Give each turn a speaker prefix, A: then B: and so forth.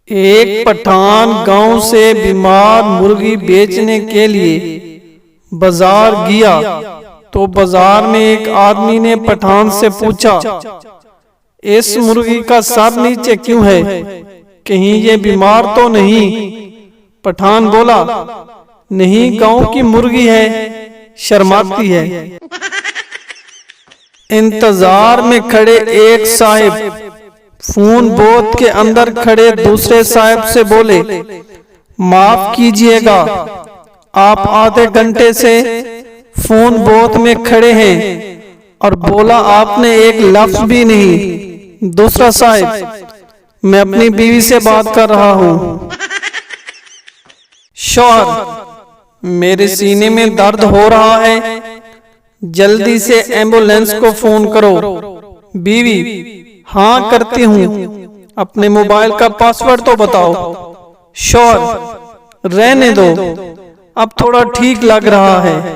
A: एक पठान गांव से बीमार मुर्गी बेचने के लिए बाजार गया तो बाजार में एक आदमी ने पठान से पूछा, इस मुर्गी का सर नीचे क्यों है, कहीं ये बीमार तो नहीं? पठान बोला, नहीं, गांव की मुर्गी है, शर्माती है। इंतजार में खड़े एक साहिब फोन बोत के अंदर खड़े दूसरे साहब से बोले, माफ कीजिएगा, आप आधे घंटे से फोन बोत में खड़े हैं और बोला आपने एक लफ्ज भी नहीं। दूसरा साहब, मैं अपनी बीवी से बात कर रहा हूँ। शौहर, मेरे सीने में दर्द हो रहा है, जल्दी से एम्बुलेंस को फोन करो। बीवी, हाँ करती हूँ, अपने मोबाइल का पासवर्ड तो बताओ। शौहर, रहने दो, अब थोड़ा ठीक लग रहा है।